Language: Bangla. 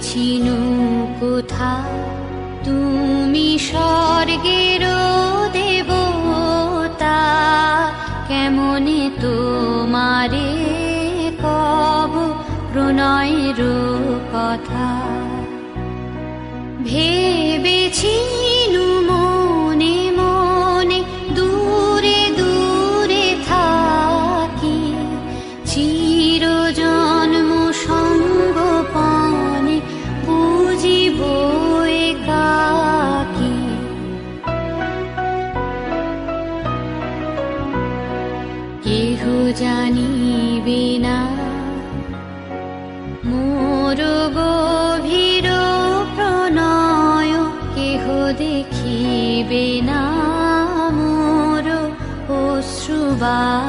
চিনু কোথা তুমি স্বর্গের দেবতা, কেমনে তোমারে কব প্রণয়ের কথা। ভেবেছিনু মনে মনে দূরে দূরে থাকি, চিরজন্ম সঙ্গোপনে বুঝিব একাকী। কেহ জানিবে না মোর গভীর প্রণয়, কেহ দেখিবে না মোর অশ্রুবারিচয়।